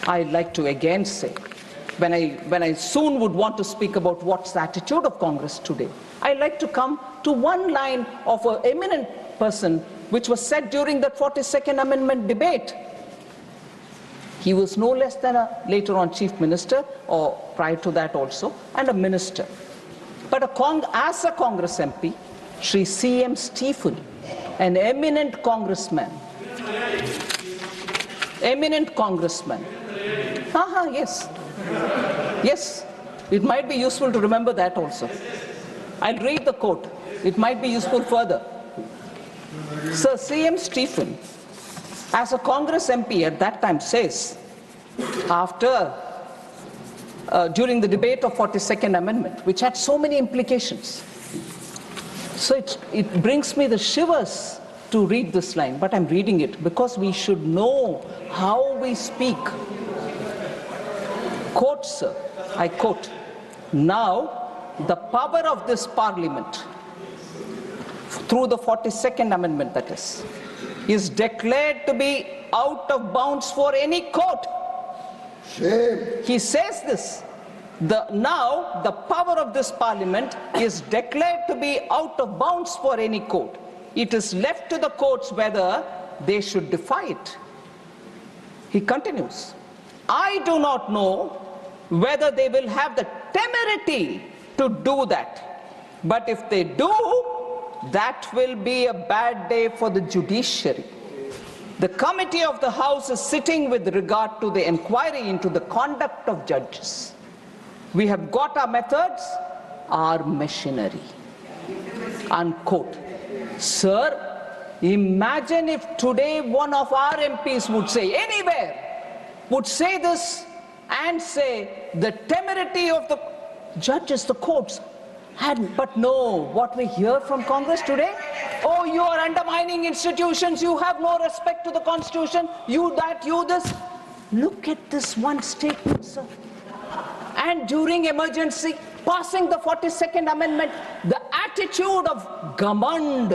I'd like to again say, when I soon would want to speak about what's the attitude of Congress today, I'd like to come to one line of an eminent person which was said during that 42nd Amendment debate. He was no less than a later on Chief Minister, or prior to that also, and a minister. But as a Congress MP, Shri C.M. Stephen, an eminent congressman, yes. Yes, it might be useful to remember that also. I'll read the quote. It might be useful further. Sir C.M. Stephen, as a Congress MP at that time, says, during the debate of 42nd Amendment, which had so many implications. So it brings me the shivers to read this line, but I'm reading it because we should know how we speak. Quote, sir, I quote, "Now the power of this Parliament, through the 42nd Amendment that is declared to be out of bounds for any court." Shame. He says this. Now the power of this Parliament is declared to be out of bounds for any court. It is left to the courts whether they should defy it. He continues, "I do not know whether they will have the temerity to do that. But if they do, that will be a bad day for the judiciary. The committee of the House is sitting with regard to the inquiry into the conduct of judges. We have got our methods, our machinery." Unquote. Sir, imagine if today one of our MPs would say, anywhere, would say this and say the temerity of the judges, the courts, but no, what we hear from Congress today, oh, you are undermining institutions, you have no respect to the Constitution, you that, you this. Look at this one statement, sir. And during emergency, passing the 42nd Amendment, the attitude of Gamand,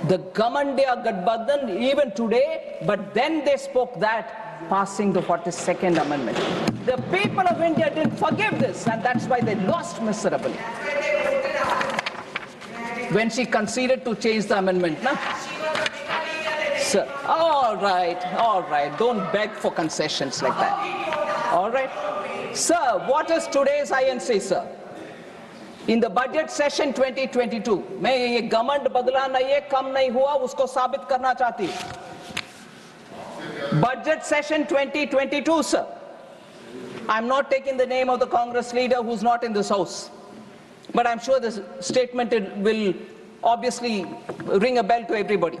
the Gamandiya Gadbadhan, even today, but then they spoke that, passing the 42nd Amendment. The people of India didn't forgive this, and that's why they lost miserably. When she conceded to change the amendment, no? Sir, all right, don't beg for concessions like that. All right? Sir, what is today's INC, sir? In the budget session 2022, मैं ये गमंड बदला नहीं है, कम नहीं हुआ, उसको साबित करना चाहती हूँ. Budget session 2022, sir. I'm not taking the name of the Congress leader who's not in this house, but I'm sure this statement will obviously ring a bell to everybody.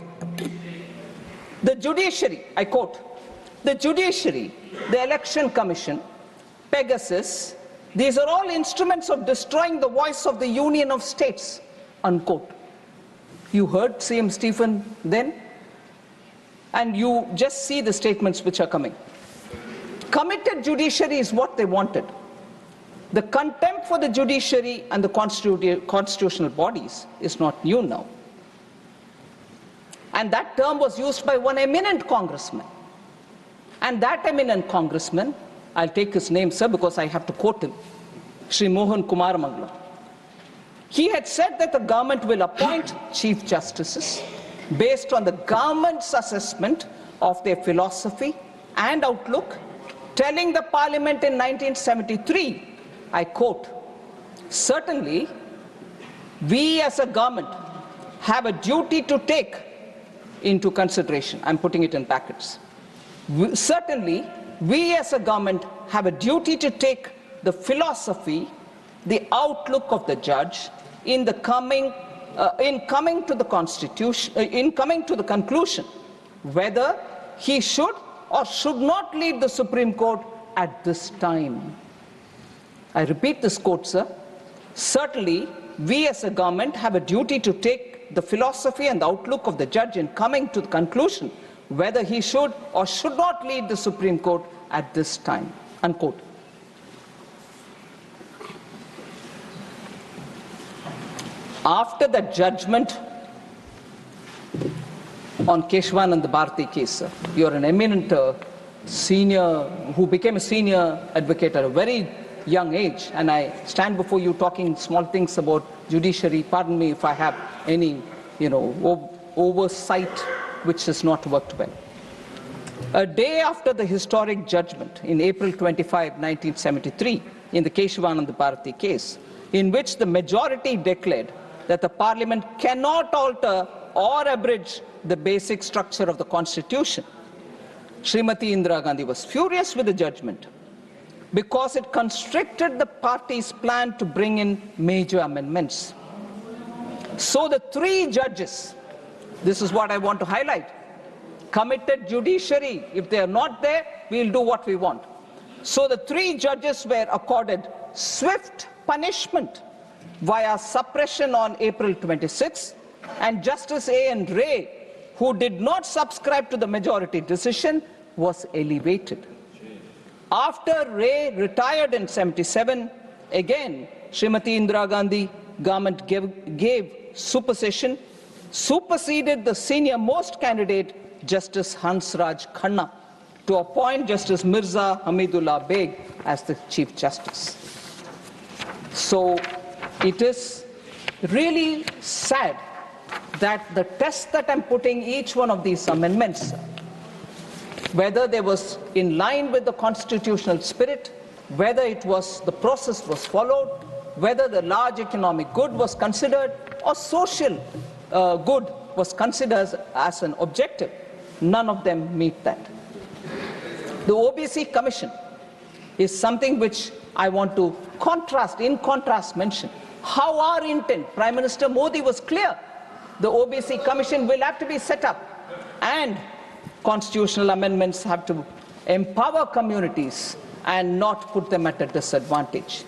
The judiciary, I quote, "The judiciary, the election commission, Pegasus, these are all instruments of destroying the voice of the Union of States," unquote. You heard CM Stephen then? And you just see the statements which are coming. Committed judiciary is what they wanted. The contempt for the judiciary and the constitutional bodies is not new now. And that term was used by one eminent congressman. And that eminent congressman, I'll take his name, sir, because I have to quote him, Shri Mohan Kumar Mangla. He had said that the government will appoint chief justices based on the government's assessment of their philosophy and outlook, telling the Parliament in 1973, I quote, "Certainly, we as a government have a duty to take into consideration," I'm putting it in brackets, "certainly, we as a government have a duty to take the philosophy, the outlook of the judge in coming to the conclusion whether he should or should not lead the Supreme Court at this time." I repeat this quote, sir. "Certainly, we as a government have a duty to take the philosophy and the outlook of the judge in coming to the conclusion whether he should or should not lead the Supreme Court at this time," unquote. After that judgment on Keshwan and the Bharati case, sir, you're an eminent who became a senior advocate at a very young age, and I stand before you talking small things about judiciary. Pardon me if I have any, oversight which has not worked well. A day after the historic judgment in April 25, 1973, in the Keshavananda Bharati case, in which the majority declared that the Parliament cannot alter or abridge the basic structure of the Constitution, Srimati Indira Gandhi was furious with the judgment because it constricted the party's plan to bring in major amendments. So the three judges, this is what I want to highlight, committed judiciary. If they are not there, we'll do what we want. So the three judges were accorded swift punishment via suppression on April 26, and Justice A.N. Ray, who did not subscribe to the majority decision, was elevated. After Ray retired in 77, again, Srimati Indira Gandhi government gave supersession, superseded the senior most candidate, Justice Hansraj Khanna, to appoint Justice Mirza Hamidullah Beg as the Chief Justice. So it is really sad that the test that I'm putting each one of these amendments, whether they was in line with the constitutional spirit, whether the process was followed, whether the large economic good was considered, or social good was considered as an objective, none of them meet that. The OBC Commission is something which I want to in contrast mention. How our intent, Prime Minister Modi was clear. The OBC Commission will have to be set up, and constitutional amendments have to empower communities and not put them at a disadvantage.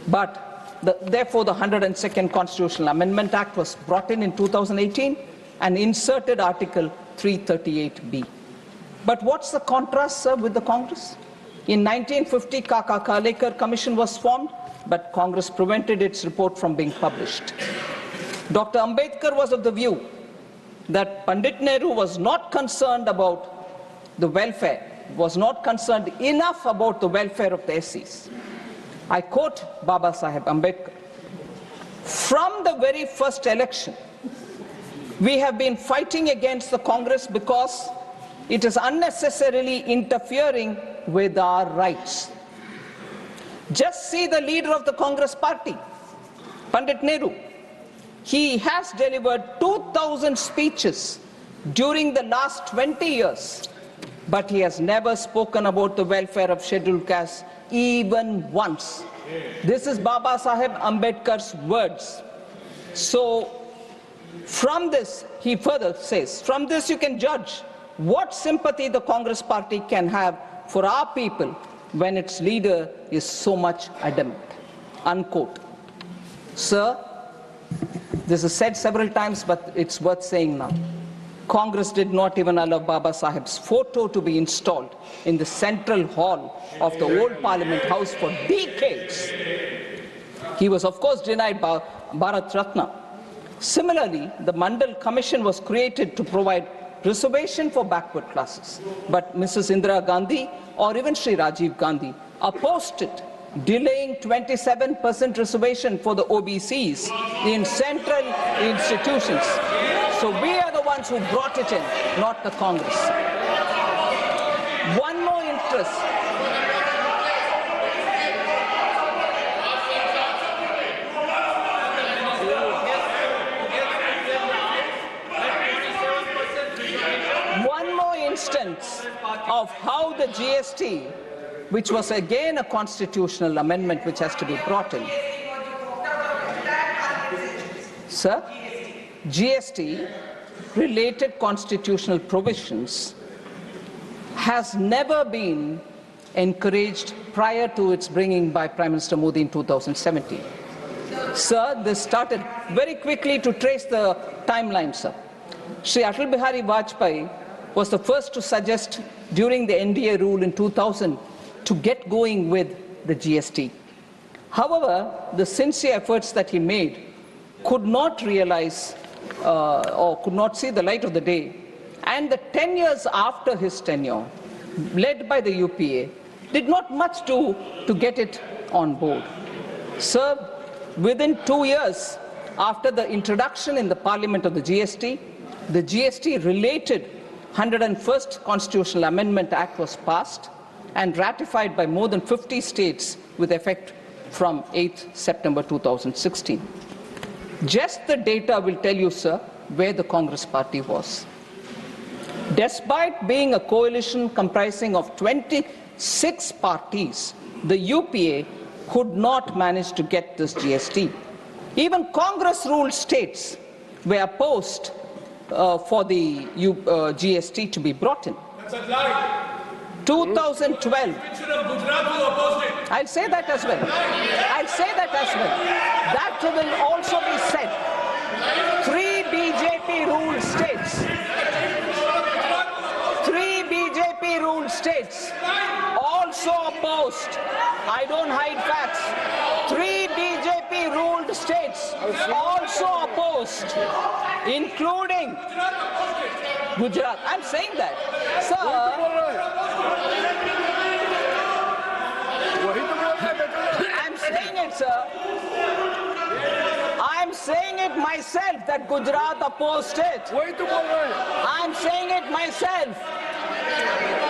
But therefore, the 102nd Constitutional Amendment Act was brought in 2018 and inserted Article 338B. But what's the contrast, sir, with the Congress? In 1950, Kaka Kalekar Commission was formed, but Congress prevented its report from being published. Dr. Ambedkar was of the view that Pandit Nehru was not concerned about the welfare, was not concerned enough about the welfare of the SCs. I quote Baba Saheb Ambedkar, "From the very first election, we have been fighting against the Congress because it is unnecessarily interfering with our rights. Just see the leader of the Congress party, Pandit Nehru. He has delivered 2,000 speeches during the last 20 years, but he has never spoken about the welfare of scheduled castes even once." This is Baba Saheb Ambedkar's words. So from this, he further says, from this you can judge what sympathy the Congress party can have for our people when its leader is so much adamant. Unquote. Sir, this is said several times, but it's worth saying now. Congress did not even allow Baba Saheb's photo to be installed in the central hall of the old Parliament House for decades. He was, of course, denied Bharat Ratna. Similarly, the Mandal Commission was created to provide reservation for backward classes. But Mrs. Indira Gandhi or even Sri Rajiv Gandhi opposed it, delaying 27% reservation for the OBCs in central institutions. So we are the ones who brought it in, not the Congress. One more interest. Instance of how the GST, which was again a constitutional amendment which has to be brought in. Sir, GST related constitutional provisions has never been encouraged prior to its bringing by Prime Minister Modi in 2017. Sir, this started very quickly to trace the timeline, sir. Shri Atal Bihari Vajpayee was the first to suggest during the NDA rule in 2000 to get going with the GST. However, the sincere efforts that he made could not realize or could not see the light of the day. And the 10 years after his tenure, led by the UPA, did not much do to get it on board. Sir, within 2 years after the introduction in the Parliament of the GST-related 101st Constitutional Amendment Act was passed and ratified by more than 50 states with effect from 8th September 2016. Just the data will tell you, sir, where the Congress party was. Despite being a coalition comprising of 26 parties, the UPA could not manage to get this GST. Even Congress-ruled states were opposed for the GST to be brought in. 2012. I'll say that as well. I'll say that as well. That will also be said. 3 BJP-ruled states. 3 BJP-ruled states also opposed. I don't hide facts. 3 BJP-ruled states also opposed, including Gujarat. I'm saying that. Sir, I'm saying it, sir. I'm saying it myself that Gujarat opposed it. I'm saying it myself.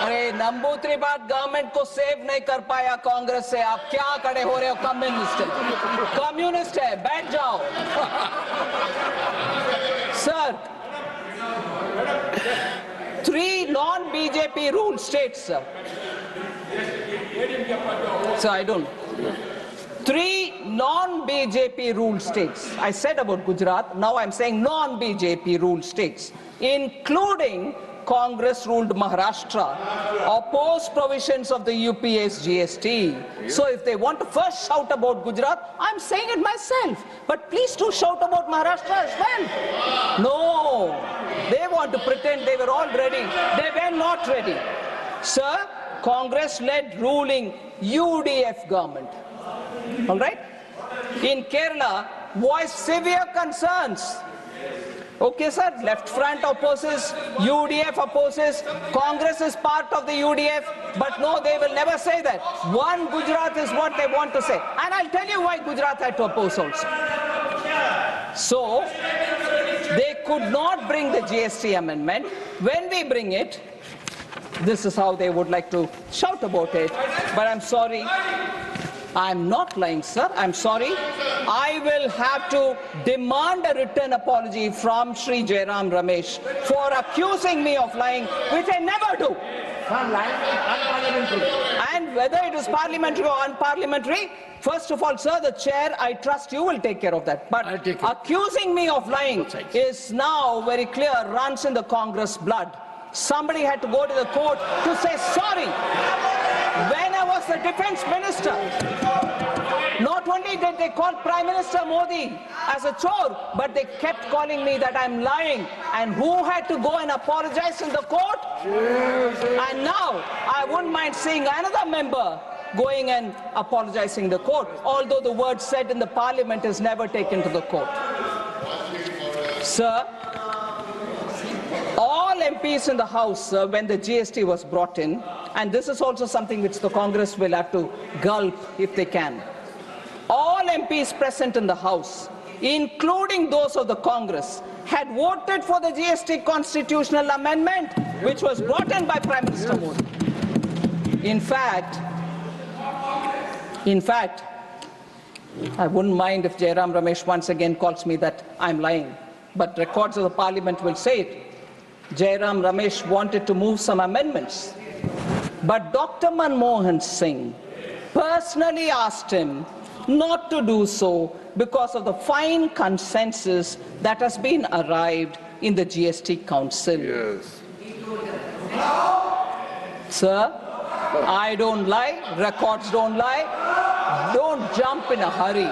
अरे नंबूत्री बात government को save नहीं कर पाया कांग्रेस से, आप क्या खड़े हो रहे हो? कम्युनिस्ट है, बैठ जाओ. Sir, 3 non-BJP ruled states, sir. So I don't. 3 non-BJP ruled states. I said about Gujarat, now I'm saying non-BJP ruled states, including Congress-ruled Maharashtra, oppose provisions of the UPA's GST. So if they want to first shout about Gujarat, I'm saying it myself. But please do shout about Maharashtra as well. No, they want to pretend they were all ready. They were not ready. Sir, Congress-led ruling UDF government, all right, in Kerala voiced severe concerns. Okay, sir, left front opposes, UDF opposes, Congress is part of the UDF, but no, they will never say that. One Gujarat is what they want to say. And I'll tell you why Gujarat had to oppose also. So, they could not bring the GST amendment. When we bring it, this is how they would like to shout about it. But I'm sorry. I'm not lying, sir. I'm sorry. I will have to demand a written apology from Shri Jairam Ramesh for accusing me of lying, which I never do. And whether it is parliamentary or unparliamentary, first of all, sir, the chair, I trust you will take care of that. But accusing me of lying is now very clear, runs in the Congress blood. Somebody had to go to the court to say sorry. When I was the defense minister, not only did they call Prime Minister Modi as a chore, but they kept calling me that I'm lying. And who had to go and apologize in the court? And now, I wouldn't mind seeing another member going and apologizing in the court, although the word said in the parliament is never taken to the court. Sir, all MPs in the House, when the GST was brought in, and this is also something which the Congress will have to gulp if they can, all MPs present in the House, including those of the Congress, had voted for the GST constitutional amendment, which was brought in by Prime Minister Modi. In fact, I wouldn't mind if Jairam Ramesh once again calls me that I'm lying, but records of the Parliament will say it. Jairam Ramesh wanted to move some amendments, but Dr. Manmohan Singh personally asked him not to do so because of the fine consensus that has been arrived in the GST Council. Yes. Sir, I don't lie, records don't lie. Don't jump in a hurry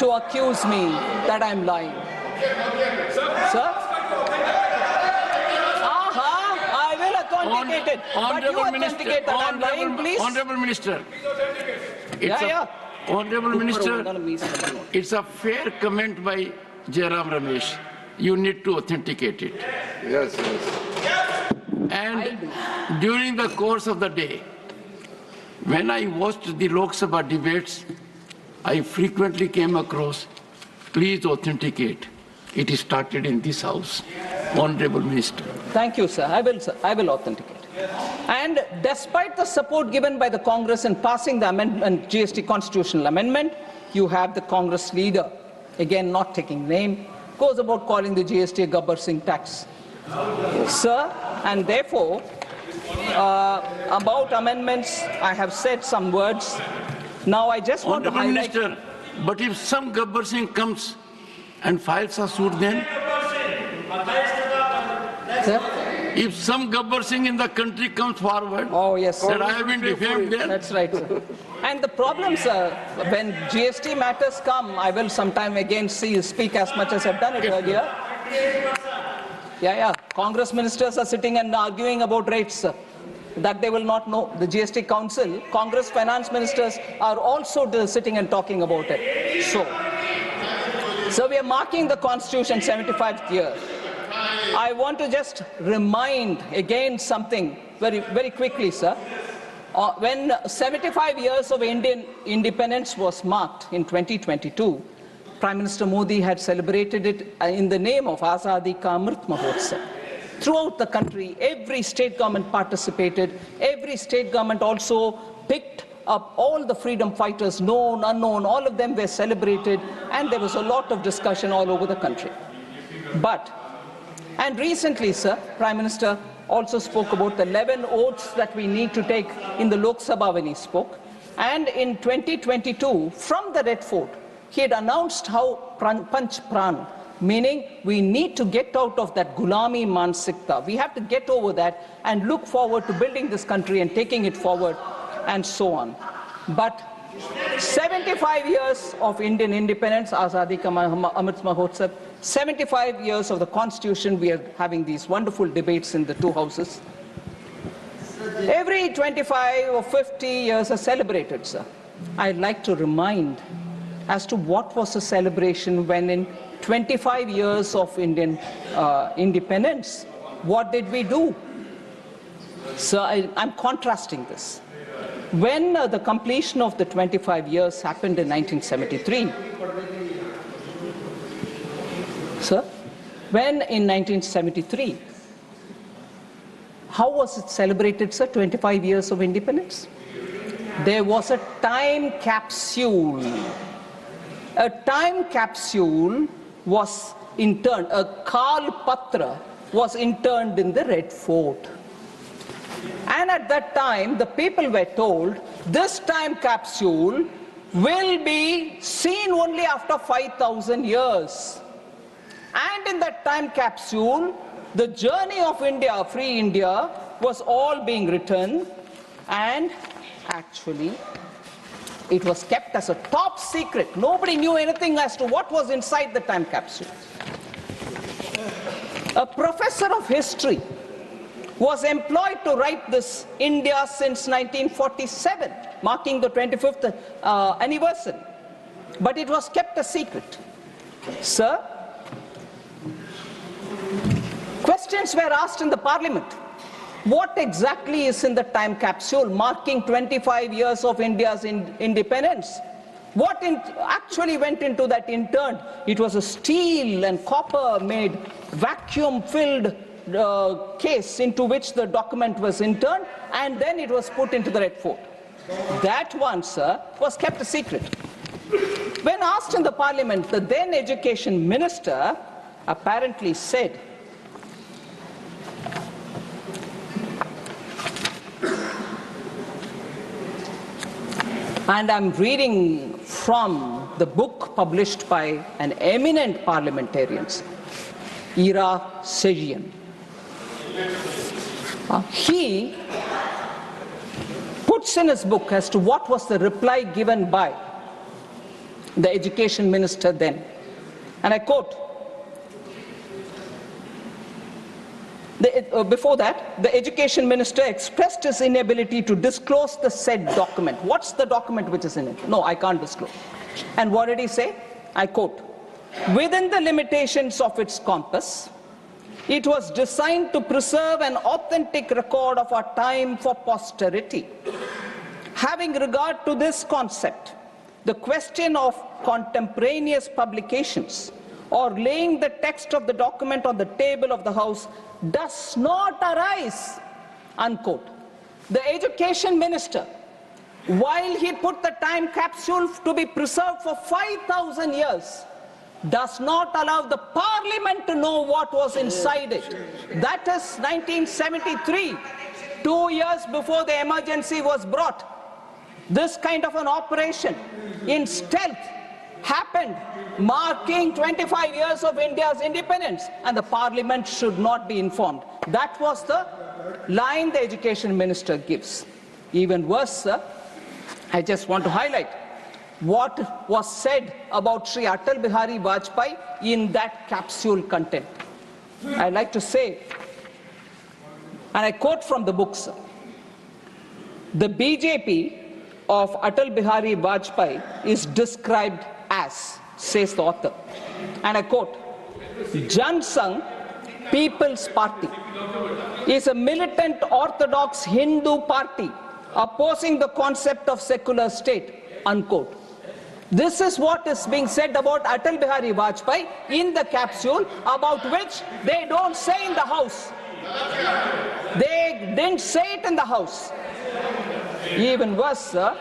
to accuse me that I'm lying. Sir? Honorable Minister, Honorable Minister, Honorable Minister, it's a fair comment by Jairam Ramesh. You need to authenticate it. Yes, yes. And during the course of the day, when I watched the Lok Sabha debates, I frequently came across, please authenticate. It started in this house. Honorable Minister. Thank you, sir. I will authenticate. And despite the support given by the Congress in passing the amendment, GST constitutional amendment, you have the Congress leader, again not taking name, goes about calling the GST a Gabbar Singh tax. Sir, and therefore, about amendments, I have said some words. Now I just want to highlight... Minister, but if some Gabbar Singh comes and files a suit then? Sir? If some Gabbar Singh in the country comes forward, oh, yes, that I have been defamed then? That's right, sir. And the problem, sir, when GST matters come, I will sometime again speak as much as I've done it earlier. Yeah. Congress ministers are sitting and arguing about rates, sir, that they will not know. The GST Council, Congress finance ministers are also sitting and talking about it. So we are marking the Constitution 75th year. I want to just remind again something very, very quickly, sir. When 75 years of Indian independence was marked in 2022, Prime Minister Modi had celebrated it in the name of Azadi Ka Amrit Mahotsav. Throughout the country, every state government participated. Every state government also picked up all the freedom fighters, known, unknown, all of them were celebrated, and there was a lot of discussion all over the country. And recently, sir, Prime Minister also spoke about the 11 oaths that we need to take in the Lok Sabha when he spoke. And in 2022, from the Red Fort, he had announced how Panch Pran, meaning we need to get out of that Gulami Mansikta. We have to get over that and look forward to building this country and taking it forward and so on. But 75 years of Indian independence, Azadi Ka Amrit Mahotsav, 75 years of the Constitution, we are having these wonderful debates in the two houses. Every 25 or 50 years are celebrated, sir. I'd like to remind as to what was the celebration when in 25 years of Indian independence, what did we do? So I'm contrasting this. When the completion of the 25 years happened in 1973, sir, when in 1973, how was it celebrated, sir, 25 years of independence? There was a time capsule. A time capsule was interned, a Kal Patra was interned in the Red Fort. And at that time, the people were told, this time capsule will be seen only after 5,000 years. And in that time capsule, the journey of India, free India, was all being written, and actually, it was kept as a top secret. Nobody knew anything as to what was inside the time capsule. A professor of history was employed to write this India since 1947, marking the 25th anniversary. But it was kept a secret. Sir, questions were asked in the parliament. What exactly is in the time capsule marking 25 years of India's independence? What actually went into that interned? It was a steel and copper made vacuum-filled case into which the document was interned, and then it was put into the Red Fort. That one, sir, was kept a secret. When asked in the parliament, the then education minister apparently said, and I'm reading from the book published by an eminent parliamentarian, Ira Sejian. He puts in his book as to what was the reply given by the education minister then. And I quote, before that, the education minister expressed his inability to disclose the said document. What's the document which is in it? No, I can't disclose. And what did he say? I quote, within the limitations of its compass, It was designed to preserve an authentic record of our time for posterity. Having regard to this concept, the question of contemporaneous publications or laying the text of the document on the table of the House does not arise, unquote. The Education Minister, while he put the time capsule to be preserved for 5,000 years, does not allow the Parliament to know what was inside it. That is 1973, 2 years before the emergency was brought. This kind of an operation in stealth happened, marking 25 years of India's independence, and the Parliament should not be informed. That was the line the Education Minister gives. Even worse, sir, I just want to highlight what was said about Sri Atal Bihari Vajpayee in that capsule content. I'd like to say, and I quote from the book, sir, the BJP of Atal Bihari Vajpayee is described as, says the author, and I quote, Jan Sangh People's Party is a militant orthodox Hindu party opposing the concept of secular state, unquote. This is what is being said about Atal Bihari Vajpayee in the capsule, about which they don't say in the House. They didn't say it in the House. Even worse, sir,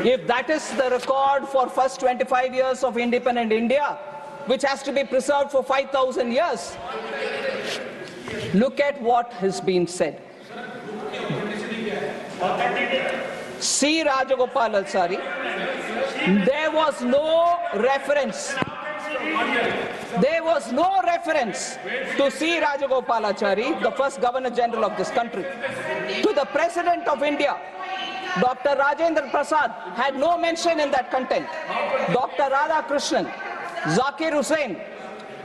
if that is the record for first 25 years of independent India, which has to be preserved for 5,000 years, look at what has been said. C. Rajagopalachari, there was no reference. There was no reference to C. Rajagopalachari, the first Governor General of this country. To the President of India, Dr. Rajendra Prasad, had no mention in that content. Dr. Radhakrishnan, Zakir Hussain,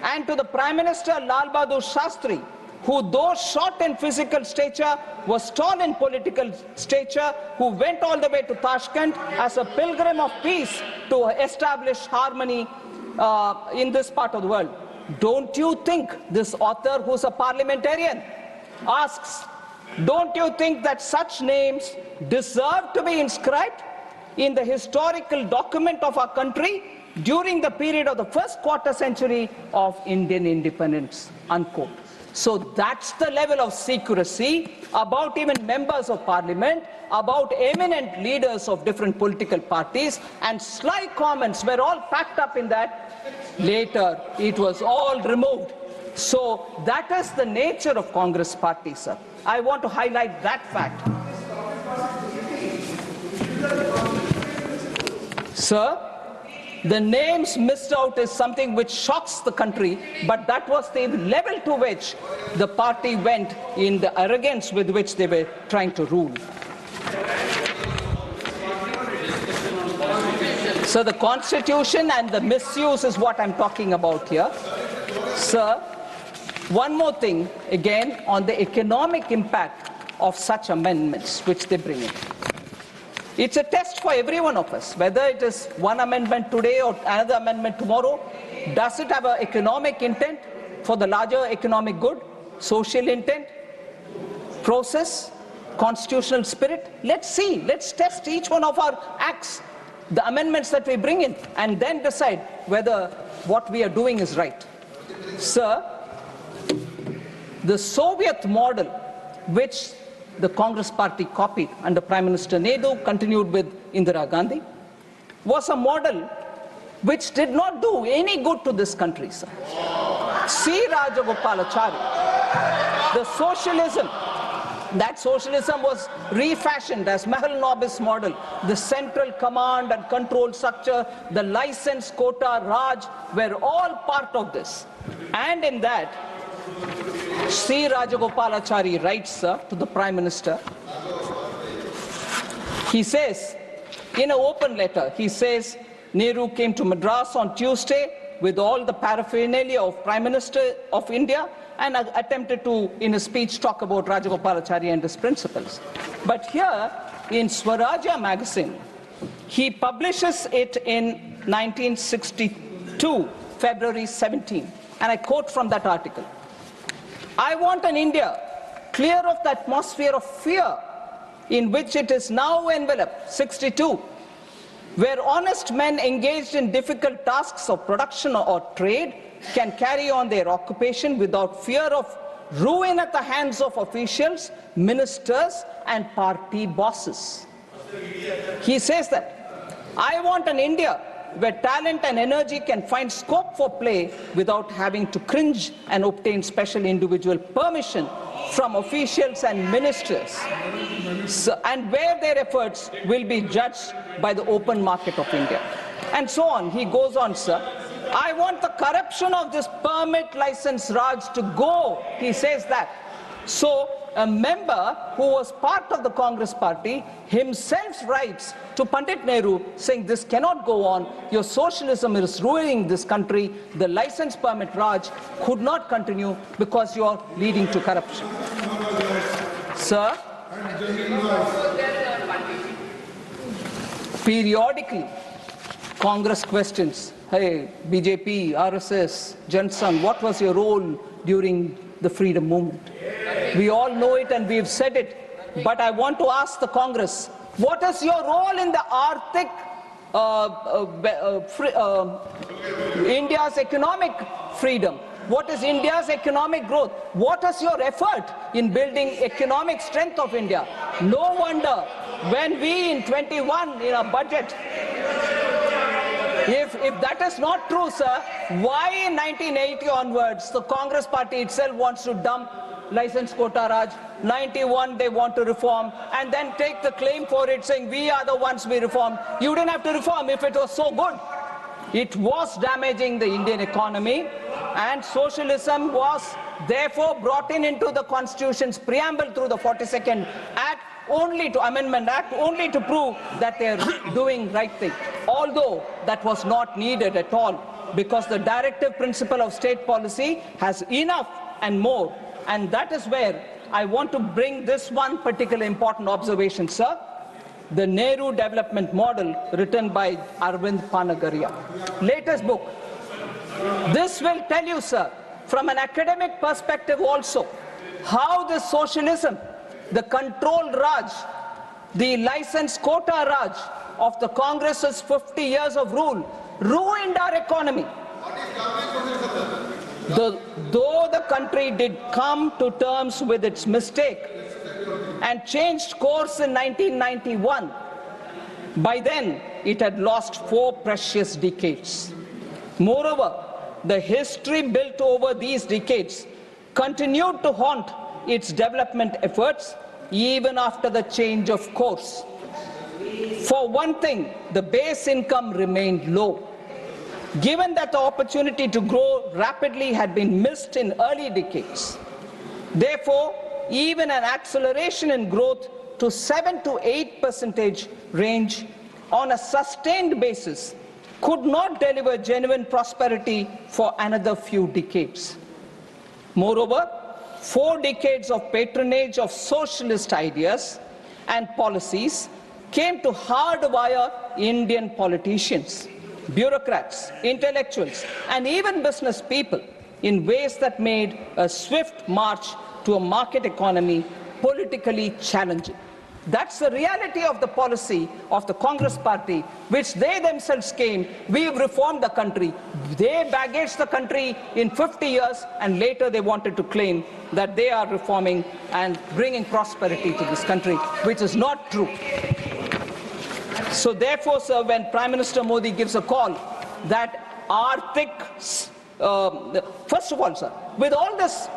and to the Prime Minister Lal Bahadur Shastri, who though short in physical stature, was tall in political stature, who went all the way to Tashkent as a pilgrim of peace to establish harmony in this part of the world. Don't you think, this author who's a parliamentarian asks, don't you think that such names deserve to be inscribed in the historical document of our country during the period of the first quarter century of Indian independence, unquote. So that's the level of secrecy about even members of parliament, about eminent leaders of different political parties, and sly comments were all packed up in that. Later, it was all removed. So that is the nature of Congress party, sir. I want to highlight that fact. Sir, the names missed out is something which shocks the country, but that was the level to which the party went in the arrogance with which they were trying to rule. So the Constitution and the misuse is what I'm talking about here. Sir, one more thing, again, on the economic impact of such amendments which they bring in. It's a test for every one of us, whether it is one amendment today or another amendment tomorrow. Does it have an economic intent for the larger economic good, social intent, process, constitutional spirit? Let's see, let's test each one of our acts, the amendments that we bring in, and then decide whether what we are doing is right. Sir, the Soviet model, which the Congress party copied under Prime Minister Nehru, continued with Indira Gandhi, was a model which did not do any good to this country, sir. C. Rajagopalachari, the socialism, that socialism was refashioned as Mahal Nobis model. The central command and control structure, the license, quota, Raj, were all part of this. And in that, C. Rajagopalachari writes, sir, to the Prime Minister. He says, in an open letter, he says, Nehru came to Madras on Tuesday with all the paraphernalia of Prime Minister of India and attempted to, in a speech, talk about Rajagopalachari and his principles. But here, in Swarajya magazine, he publishes it in 1962, February 17, and I quote from that article. I want an India clear of the atmosphere of fear in which it is now enveloped, 62, where honest men engaged in difficult tasks of production or trade can carry on their occupation without fear of ruin at the hands of officials, ministers, and party bosses. He says that, I want an India where talent and energy can find scope for play without having to cringe and obtain special individual permission from officials and ministers, and where their efforts will be judged by the open market of India. And so on. He goes on, sir. I want the corruption of this permit license Raj to go. He says that. So a member who was part of the Congress party himself writes to Pandit Nehru saying this cannot go on, your socialism is ruining this country, the license permit Raj could not continue because you are leading to corruption. Sir, periodically Congress questions, hey, BJP, RSS, Jansan, what was your role during the freedom movement? We all know it and we've said it, but I want to ask the Congress, what is your role in the Arctic, India's economic freedom? What is India's economic growth? What is your effort in building economic strength of India? No wonder when we in 21 in our budget, if that is not true, sir, why in 1980 onwards the Congress party itself wants to dump license quota Raj, 91 they want to reform and then take the claim for it saying we are the ones we reformed. You didn't have to reform if it was so good. It was damaging the Indian economy and socialism was therefore brought into the Constitution's preamble through the 42nd Act only to Amendment Act, only to prove that they are doing right thing. Although that was not needed at all because the directive principle of state policy has enough and more. And that is where I want to bring this one particular important observation, sir. The Nehru Development Model, written by Arvind Panagaria. Latest book. This will tell you, sir, from an academic perspective also, how the socialism, the control Raj, the license quota Raj of the Congress's 50 years of rule ruined our economy. Though the country did come to terms with its mistake and changed course in 1991, by then it had lost 4 precious decades. Moreover, the history built over these decades continued to haunt its development efforts even after the change of course. For one thing, the base income remained low. Given that the opportunity to grow rapidly had been missed in early decades. Therefore, even an acceleration in growth to 7 to 8% range on a sustained basis could not deliver genuine prosperity for another few decades. Moreover, 4 decades of patronage of socialist ideas and policies came to hardwire Indian politicians, bureaucrats, intellectuals, and even business people in ways that made a swift march to a market economy politically challenging. That's the reality of the policy of the Congress party, which they themselves came, we've reformed the country. They baggaged the country in 50 years, and later they wanted to claim that they are reforming and bringing prosperity to this country, which is not true. So therefore, sir, when Prime Minister Modi gives a call that Arctic, first of all, sir, with all this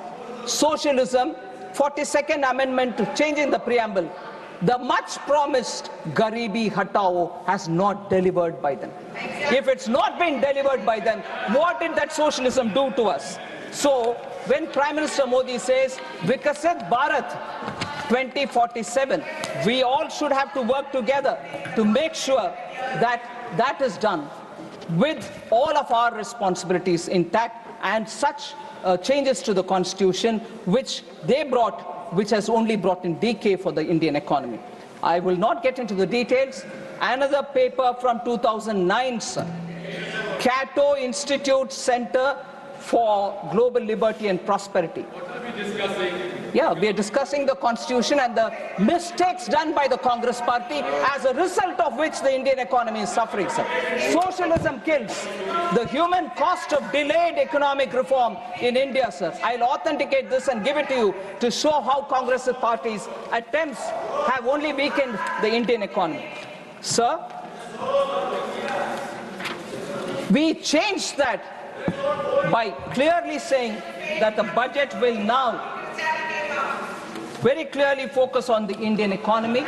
socialism, 42nd Amendment to changing the preamble, the much promised Garibi Hatao has not delivered by them. If it's not been delivered by them, what did that socialism do to us? So when Prime Minister Modi says Vikasit Bharat 2047, we all should have to work together to make sure that that is done with all of our responsibilities intact and such changes to the Constitution which they brought, which has only brought in decay for the Indian economy. I will not get into the details. Another paper from 2009, sir. Cato Institute Center for Global Liberty and Prosperity. Yeah, we are discussing the constitution and the mistakes done by the Congress party, as a result of which the Indian economy is suffering, sir. Socialism kills. The human cost of delayed economic reform in India, sir. I'll authenticate this and give it to you to show how Congress party's attempts have only weakened the Indian economy. Sir, we changed that by clearly saying that the budget will now very clearly focus on the Indian economy,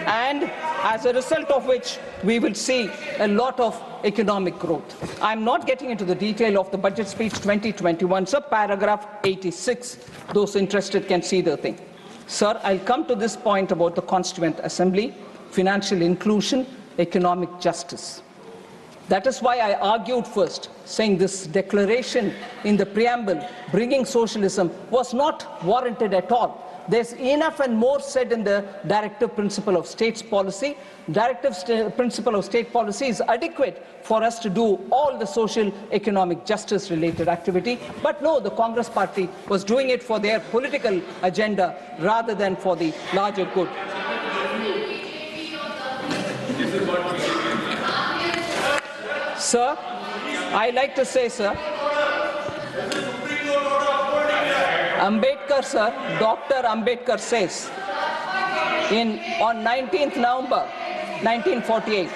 and as a result of which we will see a lot of economic growth. I'm not getting into the detail of the budget speech 2021, sir. Paragraph 86. Those interested can see the thing. Sir, I'll come to this point about the Constituent Assembly, financial inclusion, economic justice. That is why I argued first, saying this declaration in the preamble, bringing socialism, was not warranted at all. There's enough and more said in the directive principle of states policy. Directive principle of state policy is adequate for us to do all the social, economic, justice related activity. But no, the Congress party was doing it for their political agenda rather than for the larger good. Sir, I like to say, sir, Ambedkar, sir, Dr. Ambedkar says on 19th November 1948,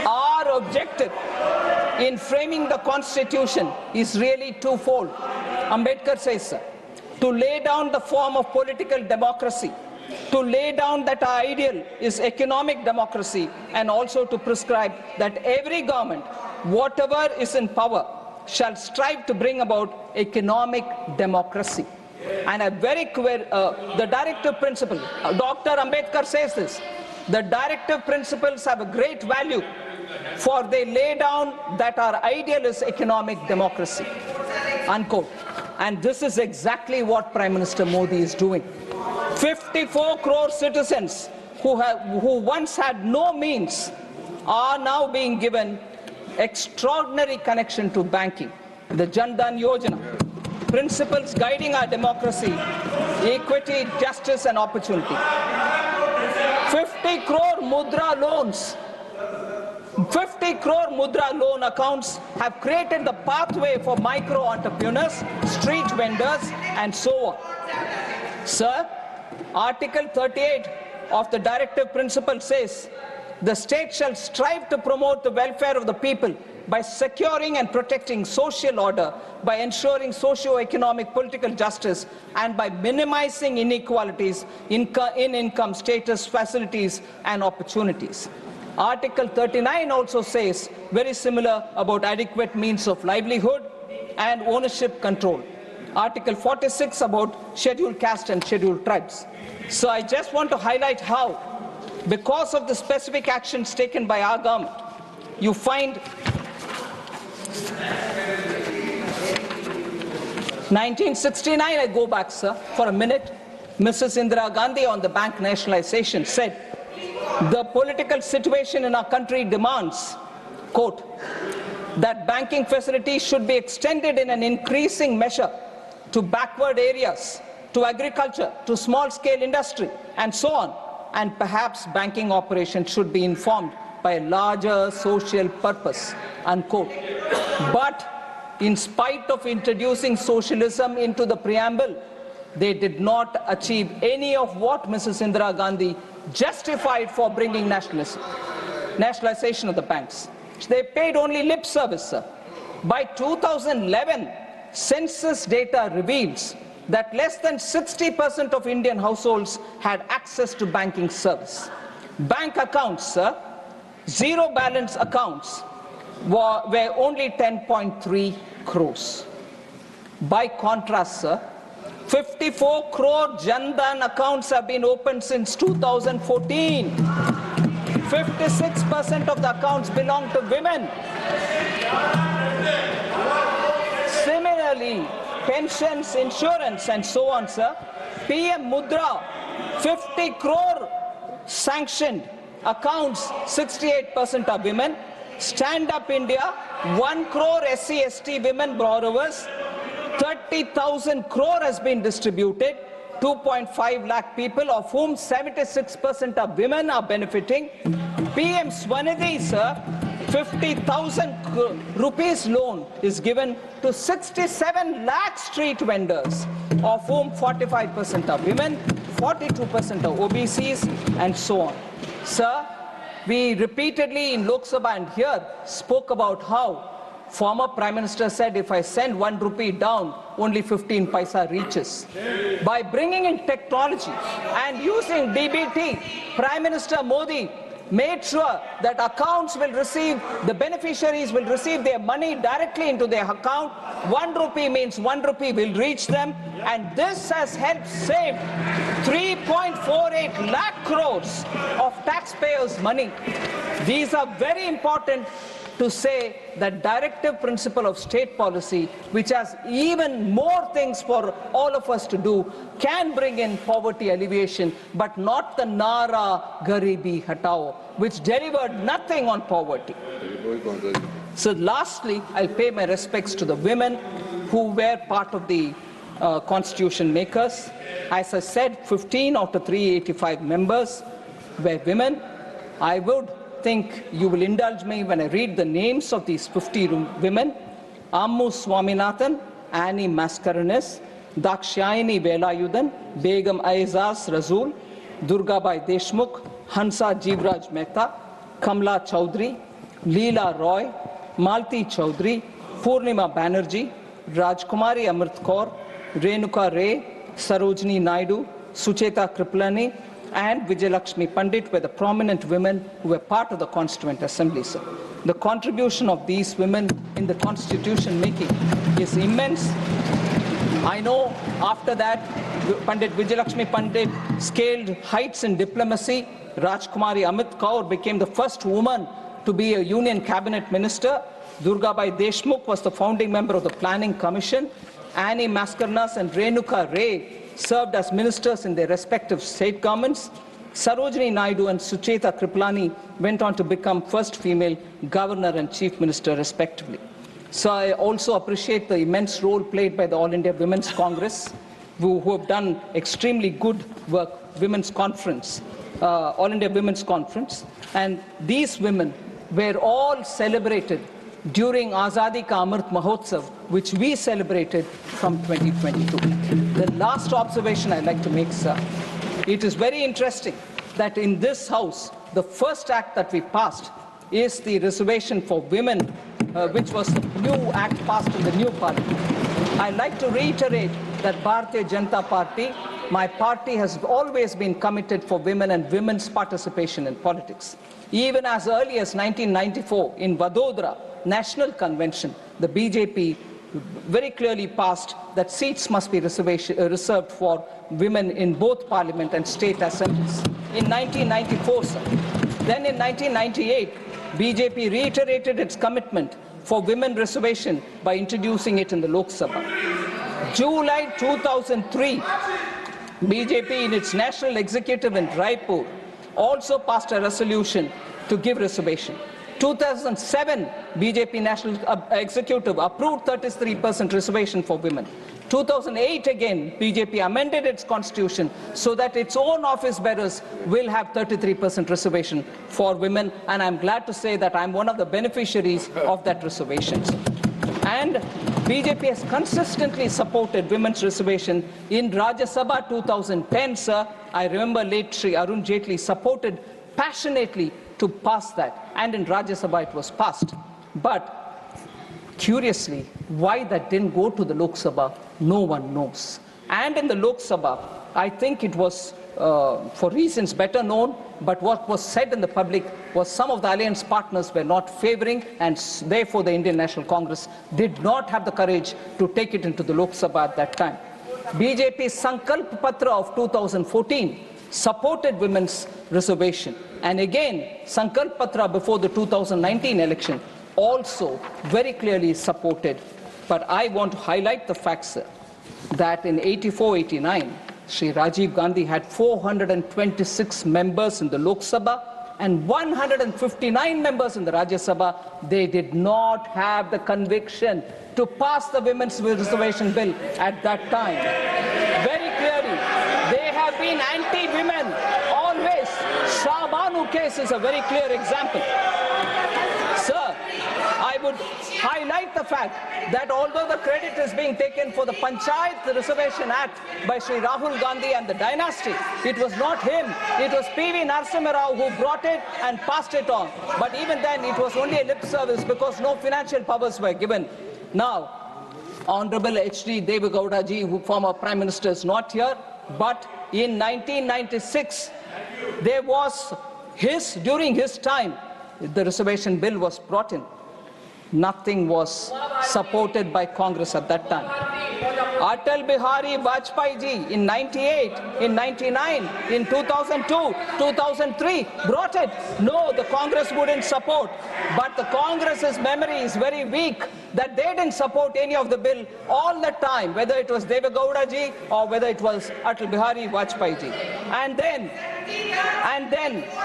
our objective in framing the Constitution is really twofold. Ambedkar says, sir, to lay down the form of political democracy, to lay down that our ideal is economic democracy, and also to prescribe that every government, whatever is in power, shall strive to bring about economic democracy. And a very clear, the directive principle, Dr. Ambedkar says this, the directive principles have a great value, for they lay down that our ideal is economic democracy, unquote. And this is exactly what Prime Minister Modi is doing. 54 crore citizens who once had no means are now being given extraordinary connection to banking. The Jan Dhan Yojana, principles guiding our democracy, equity, justice and opportunity. 50 crore mudra loans, 50 crore mudra loan accounts have created the pathway for micro entrepreneurs, street vendors and so on. Sir, Article 38 of the directive principle says, the state shall strive to promote the welfare of the people by securing and protecting social order, by ensuring socio-economic political justice, and by minimizing inequalities in income, status, facilities, and opportunities. Article 39 also says very similar about adequate means of livelihood and ownership control. Article 46 about scheduled caste and scheduled tribes. So I just want to highlight how, because of the specific actions taken by our government, you find 1969, I go back, sir, for a minute, Mrs. Indira Gandhi on the bank nationalization said, the political situation in our country demands, quote, that banking facilities should be extended in an increasing measure to backward areas, to agriculture, to small-scale industry, and so on. And perhaps banking operations should be informed by a larger social purpose, unquote. But in spite of introducing socialism into the preamble, they did not achieve any of what Mrs. Indira Gandhi justified for bringing nationalization of the banks. They paid only lip service, sir. By 2011, census data reveals that less than 60% of Indian households had access to banking service. Bank accounts, sir, zero balance accounts were only 10.3 crores. By contrast, sir, 54 crore Jan Dhan accounts have been opened since 2014. 56% of the accounts belong to women. Similarly, pensions, insurance, and so on, sir. PM Mudra, 50 crore sanctioned accounts, 68% are women. Stand Up India, 1 crore SC/ST women borrowers, 30 30,000 crore has been distributed. 2.5 lakh people, of whom 76% of women are benefiting. PM Swanidhi, sir, 50,000 rupees loan is given to 67 lakh street vendors, of whom 45% are women, 42% are OBCs, and so on. Sir, we repeatedly in Lok Sabha and here spoke about how former Prime Minister said, if I send 1 rupee down, only 15 paisa reaches. By bringing in technology and using DBT, Prime Minister Modi made sure that accounts will receive, the beneficiaries will receive their money directly into their account. 1 rupee means 1 rupee will reach them, and this has helped save 3.48 lakh crores of taxpayers' money. These are very important to say that directive principle of state policy, which has even more things for all of us to do, can bring in poverty alleviation, but not the Nara Garibi Hatao, which delivered nothing on poverty. So lastly, I'll pay my respects to the women who were part of the constitution makers. As I said, 15 out of 385 members were women. I would think you will indulge me when I read the names of these 50 women. Ammu Swaminathan, Annie Mascarenes, Dakshayani Velayudan, Begum Aizaz Razul, Durgabai Deshmukh, Hansa Jivraj Mehta, Kamla Chaudhary, Leela Roy, Malti Chaudhary, Purnima Banerjee, Rajkumari Amrit Kaur, Renuka Ray, Sarojini Naidu, Sucheta Kripalani, and Vijayalakshmi Pandit were the prominent women who were part of the Constituent Assembly, sir. The contribution of these women in the constitution making is immense. I know after that, Pandit Vijayalakshmi Pandit scaled heights in diplomacy. Rajkumari Amit Kaur became the first woman to be a Union Cabinet Minister. Durgabai Deshmukh was the founding member of the Planning Commission. Annie Mascarenes and Renuka Ray served as ministers in their respective state governments. Sarojini Naidu and Sucheta Kripalani went on to become first female governor and chief minister respectively. So I also appreciate the immense role played by the All India Women's Congress, who have done extremely good work, Women's Conference, All India Women's Conference. And these women were all celebrated during Azadi Ka Amrit Mahotsav, which we celebrated from 2022. The last observation I'd like to make, sir, it is very interesting that in this House, the first act that we passed is the reservation for women, which was the new act passed in the new parliament. I'd like to reiterate that Bharati Janata Party, my party, has always been committed for women and women's participation in politics. Even as early as 1994 in Vadodara National Convention, the BJP very clearly passed that seats must be reserved for women in both parliament and state assemblies. In 1994, sir. Then in 1998, BJP reiterated its commitment for women reservation by introducing it in the Lok Sabha. July 2003, BJP in its national executive in Raipur also passed a resolution to give reservation. 2007, BJP National Executive approved 33% reservation for women. 2008 again, BJP amended its constitution so that its own office bearers will have 33% reservation for women, and I'm glad to say that I'm one of the beneficiaries of that reservation. And BJP has consistently supported women's reservation. In Rajya Sabha 2010, sir, I remember late Shri Arun Jaitley supported passionately to pass that, and in Rajya Sabha it was passed. But curiously, why that didn't go to the Lok Sabha, no one knows. And in the Lok Sabha, I think it was for reasons better known, but what was said in the public was some of the alliance partners were not favoring, and therefore the Indian National Congress did not have the courage to take it into the Lok Sabha at that time. BJP's Sankalp Patra of 2014 supported women's reservation. And again, Sankalp Patra before the 2019 election also very clearly supported. But I want to highlight the fact, sir, that in 84-89, Shri Rajiv Gandhi had 426 members in the Lok Sabha and 159 members in the Rajya Sabha, they did not have the conviction to pass the women's reservation bill at that time. Very clearly, they have been anti-women always. Shah Banu case is a very clear example. Sir, I would highlight the fact that although the credit is being taken for the Panchayat Reservation Act by Sri Rahul Gandhi and the dynasty, it was not him, it was P.V. Narasimha Rao who brought it and passed it on. But even then, it was only a lip service because no financial powers were given. Now, Honorable H.D. Deve Gowda ji, who former Prime Minister, is not here, but in 1996, there was during his time, the reservation bill was brought in. Nothing was supported by Congress at that time. Atal Bihari Vajpayee ji in 98, in 99, in 2002, 2003 brought it. No, the Congress wouldn't support. But the Congress's memory is very weak that they didn't support any of the bill all the time, whether it was Deve Gowda ji or whether it was Atal Bihari Vajpayee ji. And then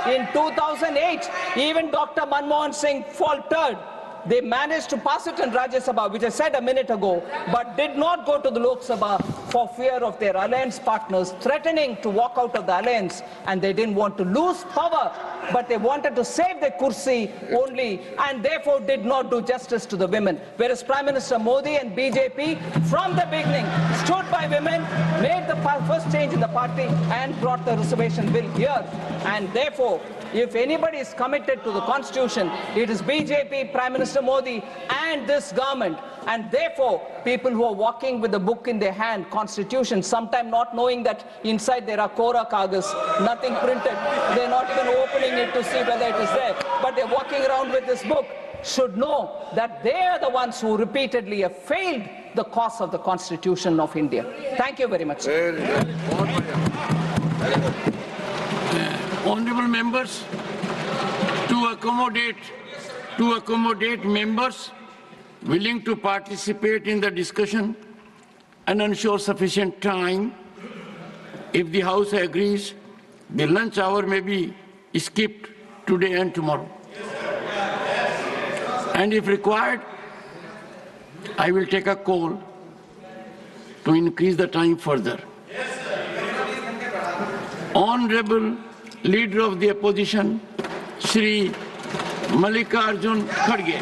in 2008, even Dr. Manmohan Singh faltered. They managed to pass it in Rajya Sabha, which I said a minute ago, but did not go to the Lok Sabha for fear of their alliance partners threatening to walk out of the alliance, and they didn't want to lose power, but they wanted to save their kursi only, and therefore did not do justice to the women. Whereas Prime Minister Modi and BJP, from the beginning, stood by women, made the first change in the party, and brought the reservation bill here. And therefore, if anybody is committed to the Constitution, it is BJP, Prime Minister Modi, and this government. And therefore, people who are walking with a book in their hand, Constitution, sometimes not knowing that inside there are Kora Kagas, nothing printed. They're not even opening it to see whether it is there. But they're walking around with this book, should know that they are the ones who repeatedly have failed the cause of the Constitution of India. Thank you very much. Honorable members, to accommodate members willing to participate in the discussion and ensure sufficient time, if the House agrees, the lunch hour may be skipped today and tomorrow. And if required, I will take a call to increase the time further. Honorable Leader of the Opposition, Shri Mallikarjun Kharge.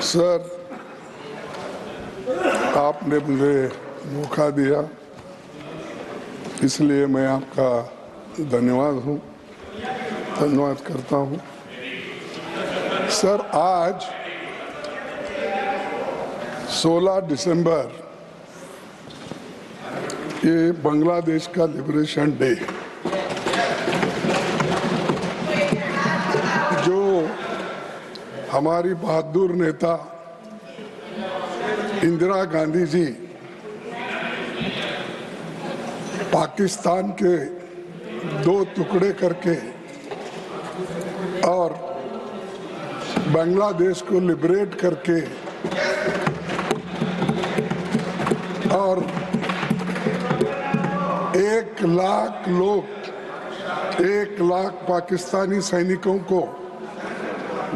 Sir, आपने मुझे मौका दिया, इसलिए मैं आपका धन्यवाद करता हूं। सर, आज 16 दिसंबर ये बांग्लादेश का लिबरेशन डे, जो हमारी बहादुर नेता इंदिरा गांधी जी पाकिस्तान के 2 टुकड़े करके और बांग्लादेश को लिबरेट करके और 1 लाख पाकिस्तानी सैनिकों को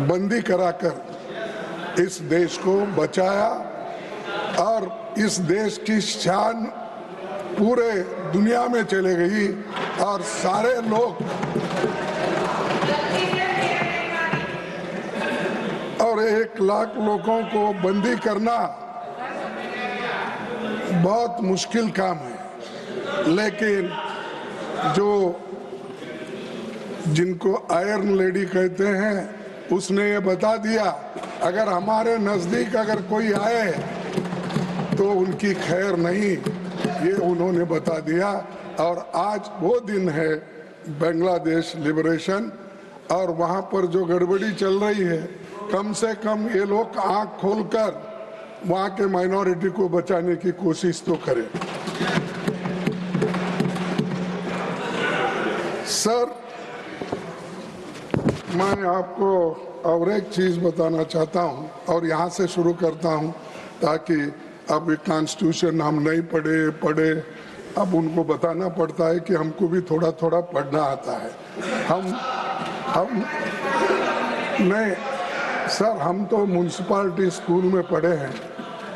बंदी कराकर इस देश को बचाया और इस देश की शान पूरे दुनिया में चले गई और सारे लोग और 1 लाख लोगों को बंदी करना बहुत मुश्किल काम है, लेकिन जिनको आयरन लेडी कहते हैं उसने ये बता दिया, अगर हमारे नजदीक अगर कोई आए तो उनकी खैर नहीं, ये उन्होंने बता दिया। और आज वो दिन है बांग्लादेश लिबरेशन, और वहाँ पर जो गड़बड़ी चल रही है, कम से कम ये लोग आंख खोलकर वहाँ के माइनॉरिटी को बचाने की कोशिश तो करें। सर, मैं आपको और एक चीज बताना चाहता हूं और यहां से शुरू करता हूं ताकि अब ये कॉन्स्टिट्यूशन हम नहीं पढ़े, अब उनको बताना पड़ता है कि हमको भी थोड़ा थोड़ा पढ़ना आता है। हम नहीं सर, हम तो म्यूनसिपालिटी स्कूल में पढ़े हैं,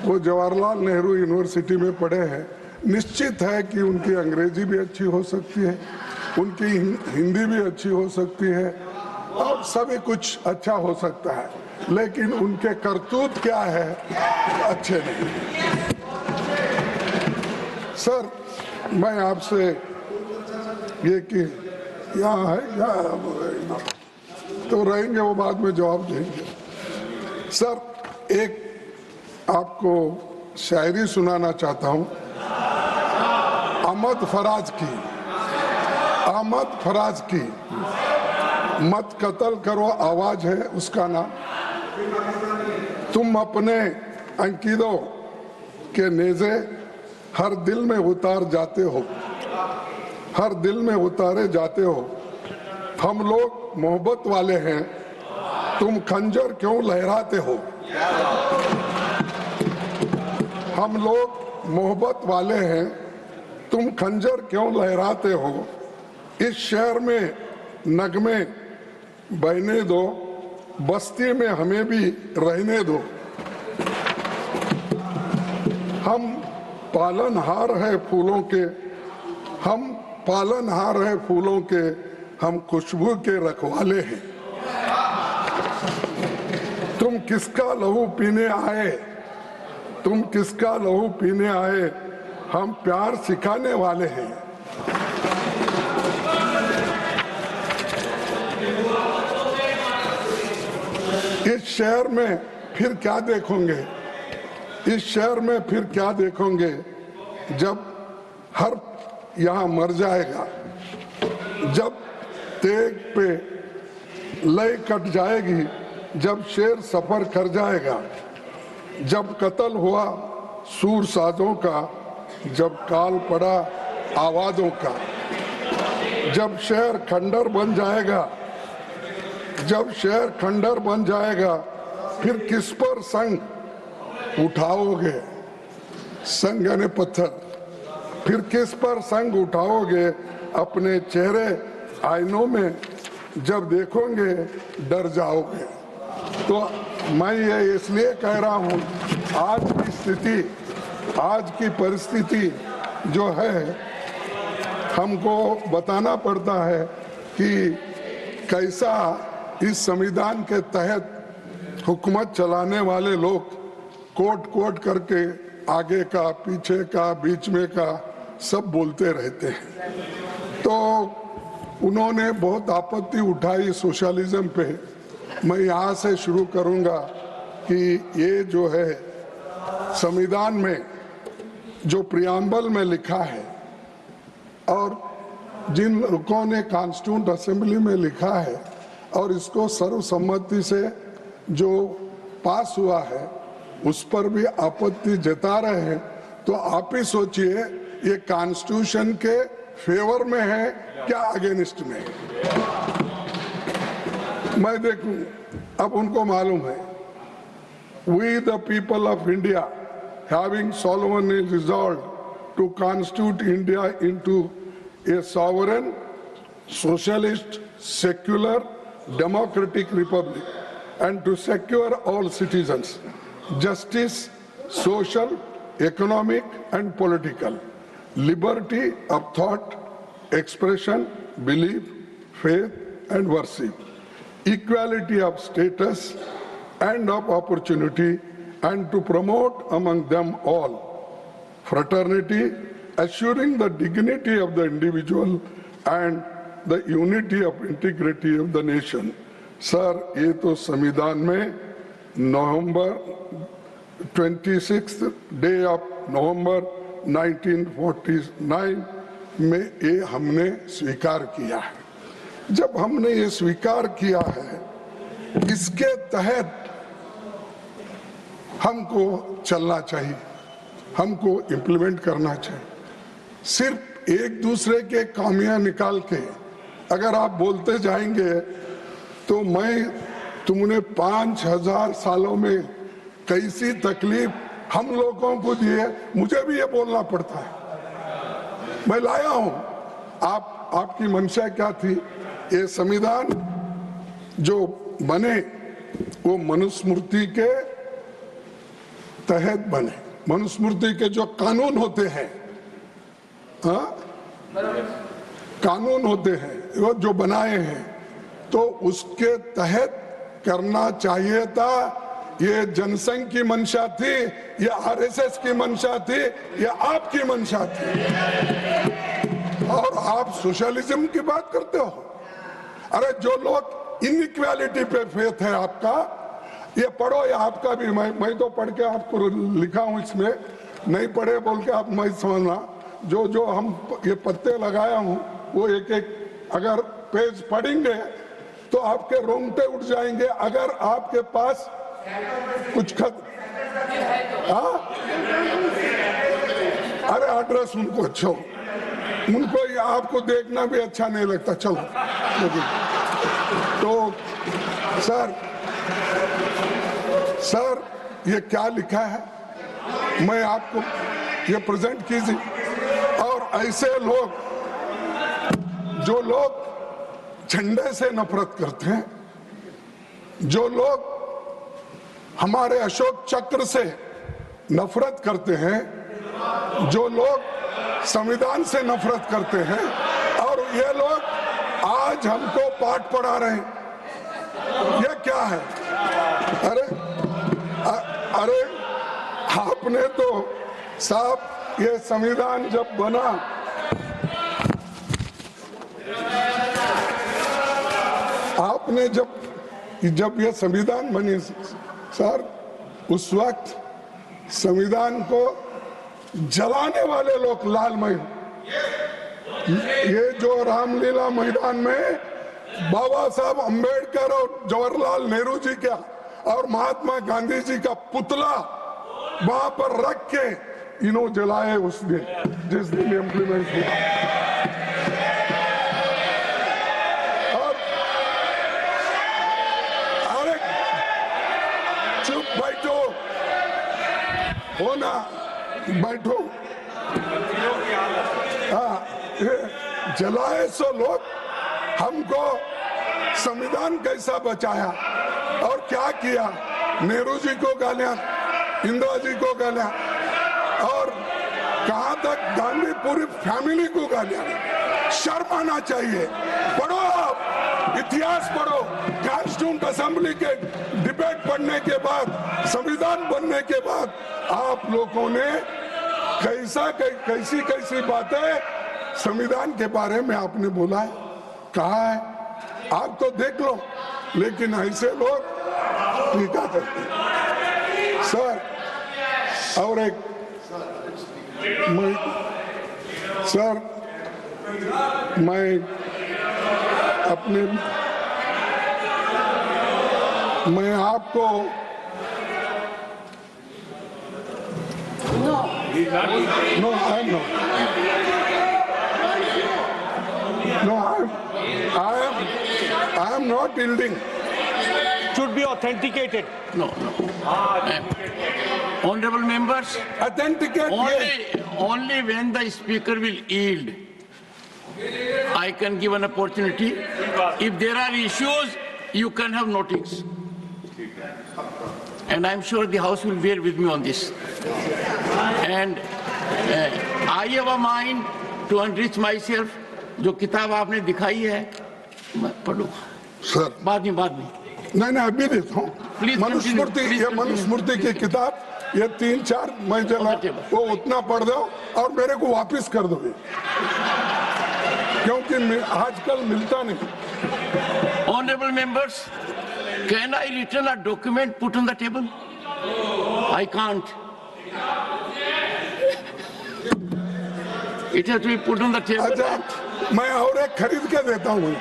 वो जवाहरलाल नेहरू यूनिवर्सिटी में पढ़े हैं। निश्चित है कि उनकी अंग्रेजी भी अच्छी हो सकती है, उनकी हिंदी भी अच्छी हो सकती है और सभी कुछ अच्छा हो सकता है, लेकिन उनके करतूत क्या है, अच्छे नहीं। सर, मैं आपसे ये कि यहाँ है या तो रहेंगे, वो बाद में जवाब देंगे। सर, एक आपको शायरी सुनाना चाहता हूँ अहमद फराज की मत कत्ल करो आवाज है उसका नाम। तुम अपने अंकितों के नेज़े हर दिल में उतार जाते हो, हर दिल में उतारे जाते हो। हम लोग मोहब्बत वाले हैं, तुम खंजर क्यों लहराते हो। हम लोग मोहब्बत वाले हैं, तुम खंजर क्यों लहराते हो। इस शहर में नगमे बहने दो, बस्ती में हमें भी रहने दो। हम पालनहार है फूलों के, हम पालनहार है फूलों के, हम खुशबू के रखवाले हैं। तुम किसका लहू पीने आए, तुम किसका लहू पीने आए, हम प्यार सिखाने वाले हैं। इस शहर में फिर क्या देखोगे, इस शहर में फिर क्या देखोगे, जब हर यहाँ मर जाएगा, जब तेग पे लय कट जाएगी, जब शेर सफर कर जाएगा, जब कत्ल हुआ सूर साजों का, जब काल पड़ा आवाजों का, जब शहर खंडर बन जाएगा, जब शहर खंडर बन जाएगा, फिर किस पर संग उठाओगे, संग यानी पत्थर, फिर किस पर संग उठाओगे। अपने चेहरे आईनों में जब देखोगे डर जाओगे। तो मैं ये इसलिए कह रहा हूँ, आज की स्थिति, आज की परिस्थिति जो है, हमको बताना पड़ता है कि कैसा इस संविधान के तहत हुकूमत चलाने वाले लोग कोट करके आगे का, पीछे का, बीच में का सब बोलते रहते हैं। तो उन्होंने बहुत आपत्ति उठाई सोशलिज्म पे। मैं यहाँ से शुरू करूँगा कि ये जो है संविधान में जो प्रियम्बल में लिखा है और जिन लोगों ने कॉन्स्टिट्यूंट असेंबली में लिखा है और इसको सर्वसम्मति से जो पास हुआ है, उस पर भी आपत्ति जता रहे हैं। तो आप ही सोचिए, ये कॉन्स्टिट्यूशन के फेवर में है क्या अगेंस्ट में है। मैं देखूं, अब उनको मालूम है, we the people of India having solemnly resolved to constitute India into a sovereign, socialist, secular, democratic republic, and to secure all citizens justice, social, economic, and political, liberty of thought, expression, belief, faith, and worship, equality of status and of opportunity, and to promote among them all fraternity, assuring the dignity of the individual and the unity of integrity of the nation. Sir, ये तो संविधान में नवंबर 26 day of November 1949 में ये हमने स्वीकार किया है। जब हमने ये स्वीकार किया है, इसके तहत हमको चलना चाहिए, हमको इम्प्लीमेंट करना चाहिए। सिर्फ एक दूसरे के खामियां निकाल के अगर आप बोलते जाएंगे तुमने 5000 सालों में कैसी तकलीफ हम लोगों को दिए, मुझे भी ये बोलना पड़ता है। मैं लाया हूं, आपकी मंशा क्या थी? ये संविधान जो बने वो मनुस्मृति के तहत बने, मनुस्मृति के जो कानून होते हैं, हाँ कानून होते हैं वो जो बनाए हैं, तो उसके तहत करना चाहिए था। ये जनसंघ की मंशा थी, ये आरएसएस की मंशा थी, ये आपकी मंशा थी। और आप सोशलिज्म की बात करते हो। अरे जो लोग इनइक्वालिटी पे फेथ है आपका, ये पढ़ो, ये आपका भी, मैं तो पढ़ के आपको लिखा हूं इसमें, नहीं पढ़े बोल के आप मैं समझना। जो हम ये पत्ते लगाया हूं वो एक एक अगर पेज पढ़ेंगे तो आपके रोंगटे उठ जाएंगे। अगर आपके पास कुछ अरे एड्रेस उनको अच्छा, उनको ये आपको देखना भी अच्छा नहीं लगता। चलो तो सर ये क्या लिखा है, मैं आपको ये प्रेजेंट कीजिए। और ऐसे लोग जो लोग झंडे से नफरत करते हैं, जो लोग हमारे अशोक चक्र से नफरत करते हैं, जो लोग संविधान से नफरत करते हैं, और ये लोग आज हमको पाठ पढ़ा रहे हैं। ये क्या है? अरे आपने तो साहब ये संविधान जब बना, आपने जब ये संविधान बनी सर, उस वक्त संविधान को जलाने वाले लोग लालमय, ये जो रामलीला मैदान में बाबा साहब अंबेडकर और जवाहरलाल नेहरू जी का और महात्मा गांधी जी का पुतला वहां पर रख के इन्होंने जलाए उस दिन, जिस दिन इम्प्लीमेंट हुआ। और अरे चुप बैठो, हो ना, बैठो। हाँ, जलाए सो लोग, हमको संविधान कैसा बचाया और क्या किया? नेहरू जी को गालियां, इंदिरा जी को गालियां, और कहां तक गांधी पूरी फैमिली को गालियां। शर्म आना चाहिए। पढ़ो, आप इतिहास पढ़ो। कॉन्स्टिट्यूंट असेंबली के डिबेट पढ़ने के बाद, संविधान बनने के बाद आप लोगों ने कैसी बातें संविधान के बारे में आपने बोला है, कहा है, आप तो देख लो। लेकिन ऐसे लोग क्या करते हैं सर? और एक मैं अपने मैं आपको No, I'm not. No, I am not yielding. Should be authenticated. No. Honorable members, Authenticate. only when the speaker will yield, I can give an opportunity. If there are issues, you can have notice. And I'm sure the House will bear with me on this. And I have a mind to enrich myself. जो किताब आपने दिखाई है मैं पढ़ूंगा sir. बाद में नहीं अभी देता हूँ। मनुस्मृति की किताब ये 3-4 मैं जला वो उतना पढ़ दो और मेरे को वापस कर दोगे, क्योंकि आजकल मिलता नहीं। Honorable members, can I return a document put on the table? I can't. It has to be put on the table. अच्छा, मैं और एक खरीद के देता हूँ।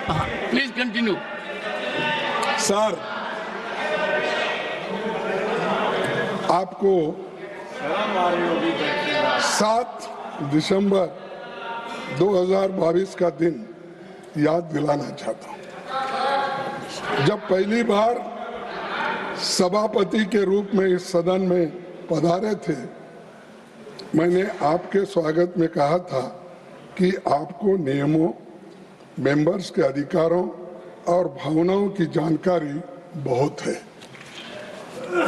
Please continue. सर, आपको 7 दिसंबर 2022 का दिन याद दिलाना चाहता हूँ, जब पहली बार सभापति के रूप में इस सदन में पधारे थे, मैंने आपके स्वागत में कहा था कि आपको नियमों, मेंबर्स के अधिकारों और भावनाओं की जानकारी बहुत है।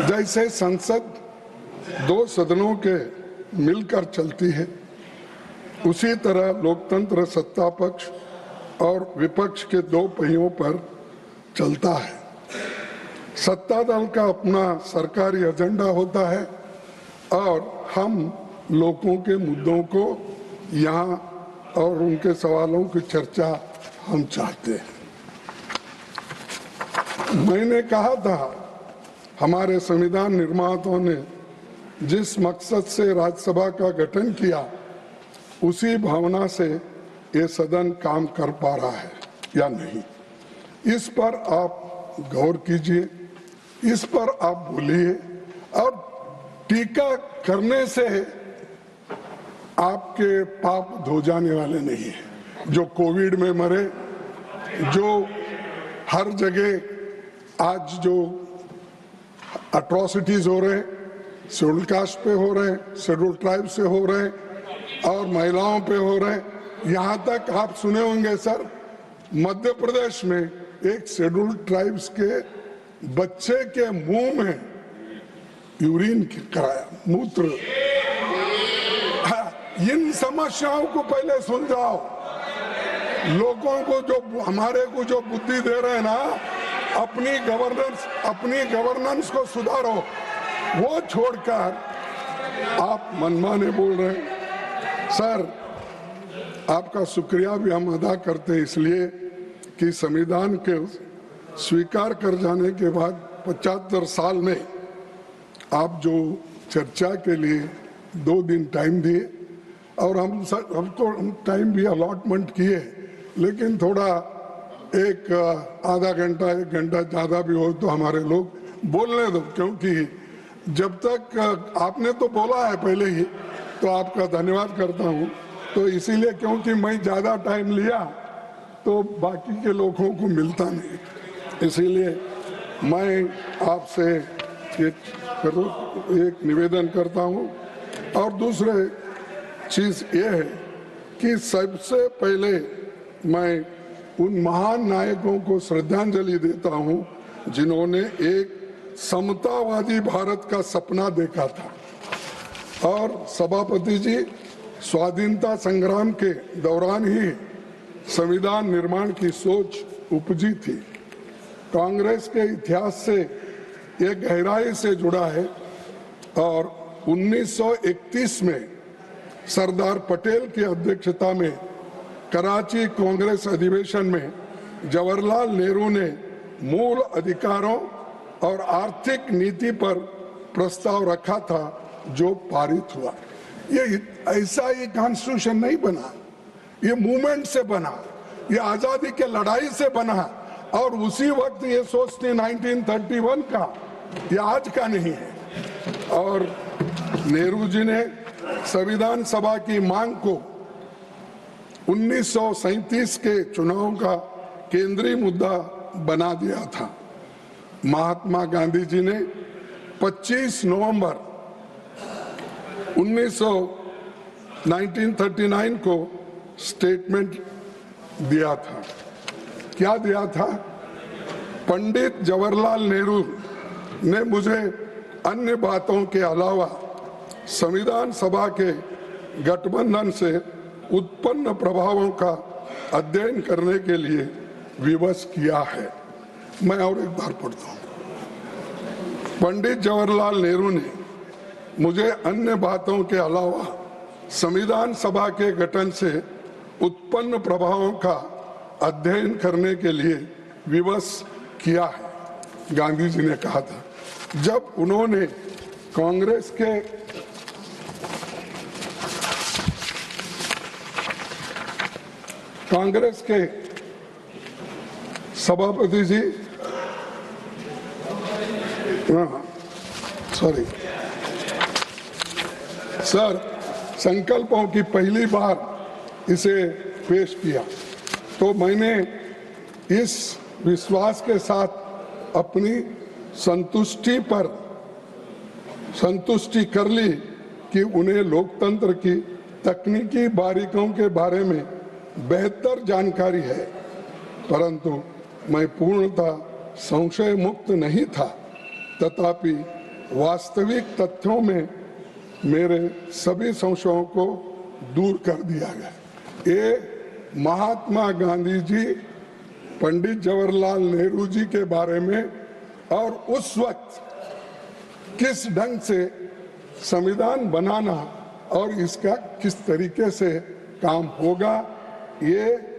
जैसे संसद दो सदनों के मिलकर चलती है, उसी तरह लोकतंत्र सत्ता पक्ष और विपक्ष के दो पहियों पर चलता है। सत्ता दल का अपना सरकारी एजेंडा होता है और हम लोगों के मुद्दों को यहाँ और उनके सवालों की चर्चा हम चाहते हैं। मैंने कहा था, हमारे संविधान निर्माताओं ने जिस मकसद से राज्यसभा का गठन किया, उसी भावना से ये सदन काम कर पा रहा है या नहीं, इस पर आप गौर कीजिए, इस पर आप बोलिए। और टीका करने से आपके पाप धो जाने वाले नहीं है। जो कोविड में मरे, जो हर जगह आज जो अट्रॉसिटीज हो रहे, शेड्यूल कास्ट पे हो रहे, शेड्यूल ट्राइब से हो रहे और महिलाओं पे हो रहे, यहाँ तक आप सुने होंगे सर, मध्य प्रदेश में एक शेड्यूल ट्राइब्स के बच्चे के मुंह में यूरिन कराया, मूत्र। इन समस्याओं को पहले सुलझाओ। लोगों को जो हमारे को जो बुद्धि दे रहे हैं ना, अपनी गवर्नेंस को सुधारो, वो छोड़कर आप मनमाने बोल रहे हैं। सर, आपका शुक्रिया भी हम अदा करते हैं, इसलिए कि संविधान के स्वीकार कर जाने के बाद 75 साल में आप जो चर्चा के लिए 2 दिन टाइम दिए और हमको टाइम भी अलॉटमेंट किए, लेकिन थोड़ा एक आधा घंटा 1 घंटा ज़्यादा भी हो तो हमारे लोग बोलने दो, क्योंकि जब तक आपने तो बोला है पहले ही, तो आपका धन्यवाद करता हूँ। तो इसीलिए, क्योंकि मैं ज़्यादा टाइम लिया तो बाकी के लोगों को मिलता नहीं, इसीलिए मैं आपसे एक निवेदन करता हूँ। और दूसरे चीज़ ये है कि सबसे पहले मैं उन महान नायकों को श्रद्धांजलि देता हूँ जिन्होंने एक समतावादी भारत का सपना देखा था। और सभापति जी, स्वाधीनता संग्राम के दौरान ही संविधान निर्माण की सोच उपजी थी। कांग्रेस के इतिहास से ये गहराई से जुड़ा है और 1931 में सरदार पटेल की अध्यक्षता में कराची कांग्रेस अधिवेशन में जवाहरलाल नेहरू ने मूल अधिकारों और आर्थिक नीति पर प्रस्ताव रखा था, जो पारित हुआ। ये ऐसा ही कॉन्स्टिट्यूशन नहीं बना, ये मूवमेंट से बना, ये आजादी के लड़ाई से बना। और उसी वक्त ये सोच थी 1931 का, ये आज का नहीं है। और नेहरू जी ने संविधान सभा की मांग को 1937 के चुनाव का केंद्रीय मुद्दा बना दिया था। महात्मा गांधी जी ने 25 नवंबर 1939 को स्टेटमेंट दिया था। क्या दिया था? पंडित जवाहरलाल नेहरू ने मुझे अन्य बातों के अलावा संविधान सभा के गठबंधन से उत्पन्न प्रभावों का अध्ययन करने के लिए विवश किया है। मैं और एक बार पढ़ता हूँ। पंडित जवाहरलाल नेहरू ने मुझे अन्य बातों के अलावा संविधान सभा के गठन से उत्पन्न प्रभावों का अध्ययन करने के लिए विवश किया है, गांधी जी ने कहा था। जब उन्होंने कांग्रेस के सभापति जी, सर, संकल्पों की पहली बार इसे पेश किया, तो मैंने इस विश्वास के साथ अपनी संतुष्टि पर संतुष्टि कर ली कि उन्हें लोकतंत्र की तकनीकी बारीकियों के बारे में बेहतर जानकारी है, परंतु मैं पूर्णतः संशय मुक्त नहीं था। तथापि वास्तविक तथ्यों में मेरे सभी संशयों को दूर कर दिया गया। ये महात्मा गांधी जी, पंडित जवाहरलाल नेहरू जी के बारे में और उस वक्त किस ढंग से संविधान बनाना और इसका किस तरीके से काम होगा, ये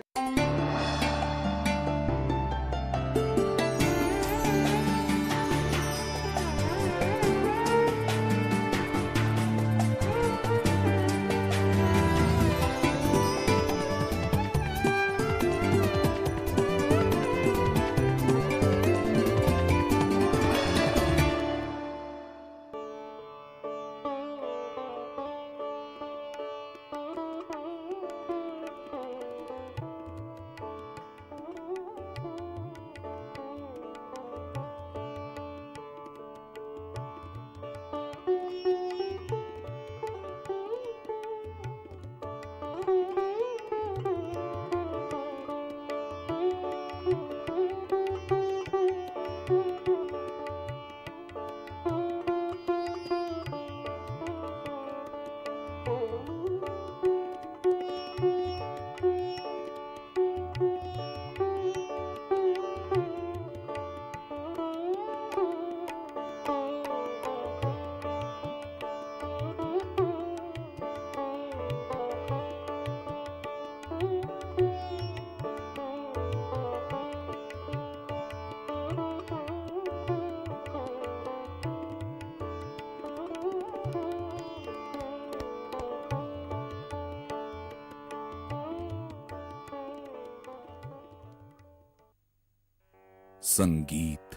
संगीत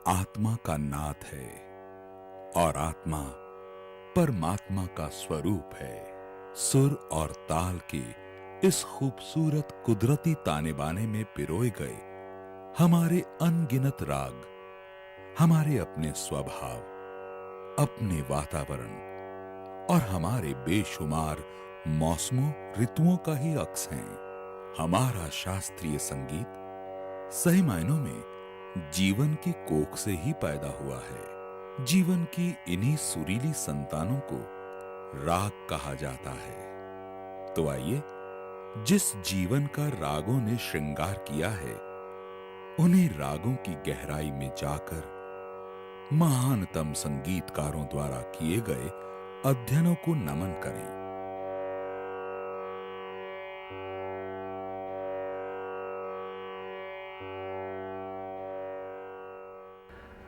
आत्मा का नाद है और आत्मा परमात्मा का स्वरूप है। सुर और ताल के इस खूबसूरत कुदरती ताने बाने में पिरोए गए हमारे अनगिनत राग हमारे अपने स्वभाव, अपने वातावरण और हमारे बेशुमार मौसमों ऋतुओं का ही अक्स हैं। हमारा शास्त्रीय संगीत सही मायनों में जीवन की कोख से ही पैदा हुआ है। जीवन की इन्हीं सुरीली संतानों को राग कहा जाता है। तो आइए, जिस जीवन का रागों ने श्रृंगार किया है, उन्हीं रागों की गहराई में जाकर महानतम संगीतकारों द्वारा किए गए अध्ययनों को नमन करें।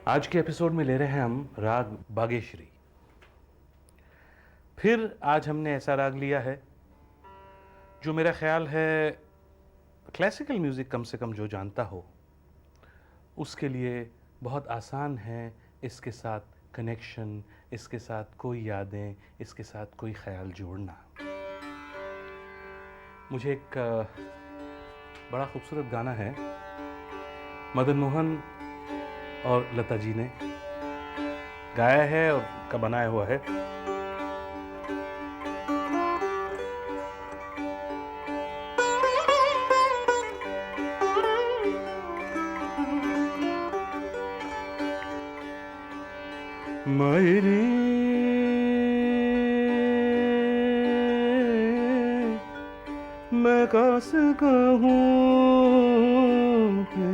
आज के एपिसोड में ले रहे हैं हम राग बागेश्वरी। फिर आज हमने ऐसा राग लिया है जो मेरा ख्याल है क्लासिकल म्यूज़िक कम से कम जो जानता हो उसके लिए बहुत आसान है इसके साथ कनेक्शन, इसके साथ कोई यादें, इसके साथ कोई ख्याल जोड़ना। मुझे एक बड़ा खूबसूरत गाना है, मदन मोहन और लता जी ने गाया है और का बनाया हुआ है। मेरी मैं कास कहूँ कि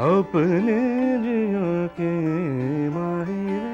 अपने जिया के माहिर